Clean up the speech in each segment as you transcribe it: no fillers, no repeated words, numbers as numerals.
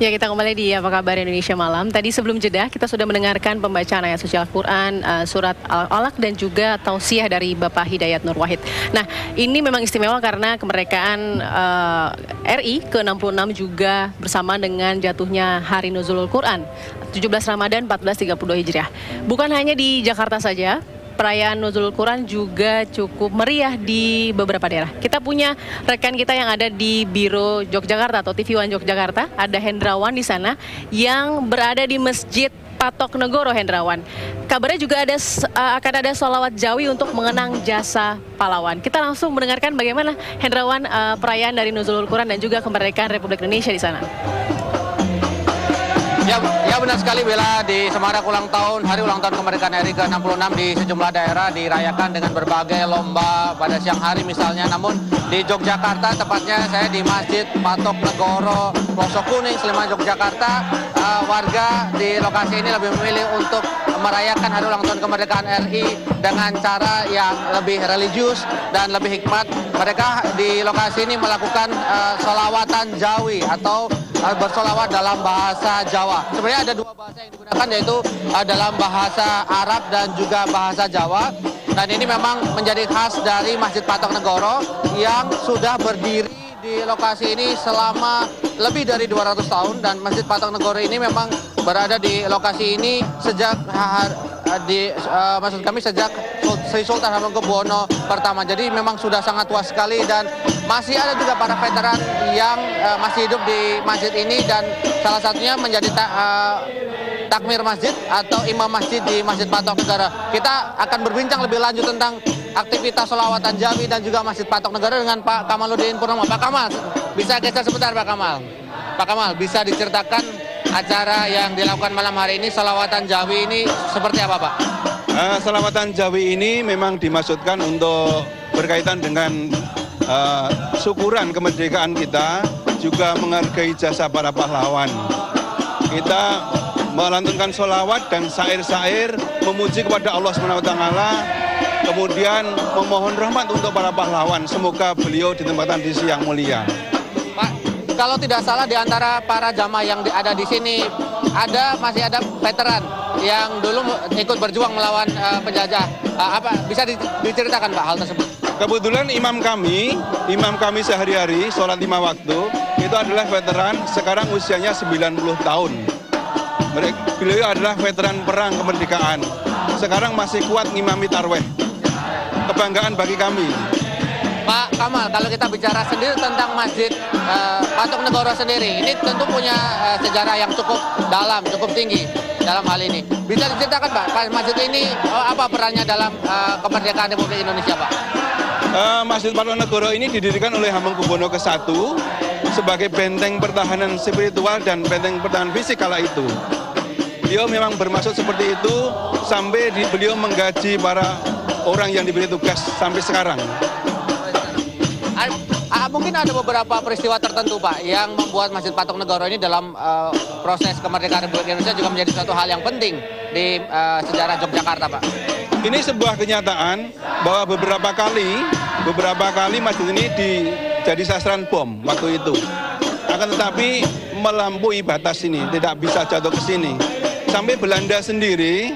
Ya, kita kembali di Apa Kabar Indonesia Malam. Tadi sebelum jeda kita sudah mendengarkan pembacaan ayat suci Al-Quran, surat Al-Alaq dan juga tausiah dari Bapak Hidayat Nur Wahid. Nah, ini memang istimewa karena kemerdekaan RI ke-66 juga bersama dengan jatuhnya Hari Nuzulul Quran, 17 Ramadan 1432 Hijriah. Bukan hanya di Jakarta saja, perayaan Nuzulul Quran juga cukup meriah di beberapa daerah. Kita punya rekan kita yang ada di Biro Yogyakarta atau TV One Yogyakarta, ada Hendrawan di sana yang berada di Masjid Patok Negoro. Hendrawan, kabarnya juga akan ada sholawat Jawi untuk mengenang jasa pahlawan. Kita langsung mendengarkan bagaimana Hendrawan perayaan dari Nuzulul Quran dan juga kemerdekaan Republik Indonesia di sana. Ya benar sekali Bella, di Semarak hari ulang tahun kemerdekaan RI ke-66 di sejumlah daerah dirayakan dengan berbagai lomba pada siang hari misalnya. Namun di Yogyakarta, tepatnya saya di Masjid Patok Negoro, Pelosok Kuning, Sleman, Yogyakarta, warga di lokasi ini lebih memilih untuk merayakan hari ulang tahun kemerdekaan RI dengan cara yang lebih religius dan lebih hikmat. Mereka di lokasi ini melakukan sholawatan Jawi atau bersolawat dalam bahasa Jawa. Sebenarnya ada dua bahasa yang digunakan, yaitu dalam bahasa Arab dan juga bahasa Jawa. Dan ini memang menjadi khas dari Masjid Patok Negoro yang sudah berdiri di lokasi ini selama lebih dari 200 tahun. Dan Masjid Patok Negoro ini memang berada di lokasi ini sejak sejak Sri Sultan Hamengkubuwono pertama. Jadi memang sudah sangat tua sekali dan masih ada juga para veteran yang masih hidup di masjid ini, dan salah satunya menjadi takmir masjid atau imam masjid di Masjid Patok Negoro. Kita akan berbincang lebih lanjut tentang aktivitas sholawatan Jawi dan juga Masjid Patok Negoro dengan Pak Kamaluddin Purnomo. Pak Kamal, bisa geser sebentar Pak Kamal. Pak Kamal, bisa diceritakan acara yang dilakukan malam hari ini, sholawatan Jawi ini seperti apa Pak? Sholawatan Jawi ini memang dimaksudkan untuk berkaitan dengan syukuran kemerdekaan kita, juga menghargai jasa para pahlawan. Kita melantunkan sholawat dan syair-syair memuji kepada Allah SWT, kemudian memohon rahmat untuk para pahlawan. Semoga beliau ditempatkan di sisi yang mulia. Pak, kalau tidak salah di antara para jamaah yang ada di sini masih ada veteran yang dulu ikut berjuang melawan penjajah. Bisa diceritakan Pak hal tersebut? Kebetulan imam kami sehari-hari sholat 5 waktu itu adalah veteran, sekarang usianya 90 tahun. Beliau adalah veteran perang kemerdekaan, sekarang masih kuat ngimami tarweh. Kebanggaan bagi kami. Pak Kamal, kalau kita bicara sendiri tentang Masjid Patok Negoro sendiri, ini tentu punya sejarah yang cukup dalam, cukup tinggi dalam hal ini. Bisa diceritakan Pak, masjid ini apa perannya dalam kemerdekaan Republik Indonesia Pak? Masjid Patok Negoro ini didirikan oleh Hamengkubuwono ke-1 sebagai benteng pertahanan spiritual dan benteng pertahanan fisik kala itu. Beliau memang bermaksud seperti itu sampai beliau menggaji para orang yang diberi tugas sampai sekarang. Mungkin ada beberapa peristiwa tertentu Pak yang membuat Masjid Patok Negoro ini dalam proses kemerdekaan Republik Indonesia juga menjadi suatu hal yang penting di sejarah Yogyakarta Pak. Ini sebuah kenyataan bahwa beberapa kali masjid ini jadi sasaran bom waktu itu. Akan tetapi melampaui batas ini, tidak bisa jatuh ke sini. Sampai Belanda sendiri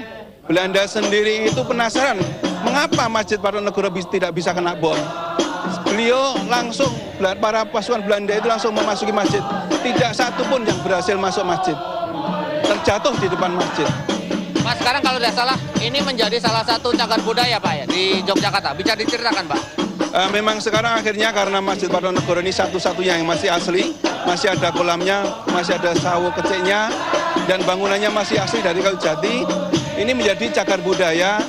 itu penasaran mengapa Masjid Patok Negoro tidak bisa kena bom. Beliau langsung, para pasukan Belanda itu langsung memasuki masjid. Tidak satu pun yang berhasil masuk masjid. Terjatuh di depan masjid. Mas, sekarang kalau tidak salah, ini menjadi salah satu cagar budaya Pak ya di Yogyakarta. Bisa diceritakan Pak? Memang sekarang akhirnya karena Masjid Patok Negoro ini satu-satunya yang masih asli, masih ada kolamnya, masih ada sawo kecilnya, dan bangunannya masih asli dari kayu jati. Ini menjadi cagar budaya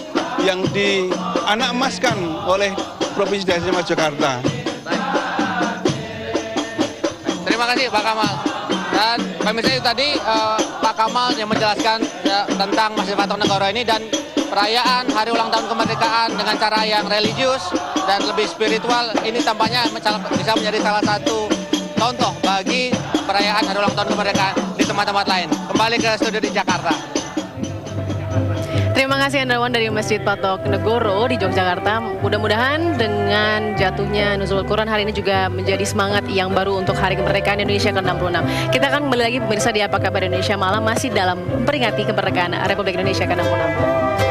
yang dianak emaskan oleh Provinsi Daerah Istimewa Yogyakarta. Terima kasih Pak Kamal. Dan pemirsa itu tadi Pak Kamal yang menjelaskan tentang Masjid Patok Negoro ini dan perayaan Hari Ulang Tahun Kemerdekaan dengan cara yang religius dan lebih spiritual. Ini tampaknya bisa menjadi salah satu contoh bagi perayaan Hari Ulang Tahun Kemerdekaan di tempat-tempat lain. Kembali ke studio di Jakarta. Terima kasih Andawan dari Masjid Patok Negoro di Yogyakarta. Mudah-mudahan dengan jatuhnya Nuzulul Quran hari ini juga menjadi semangat yang baru untuk Hari Kemerdekaan Indonesia ke-66. Kita akan kembali lagi pemirsa di Apa Kabar Indonesia Malam masih dalam memperingati kemerdekaan Republik Indonesia ke-66.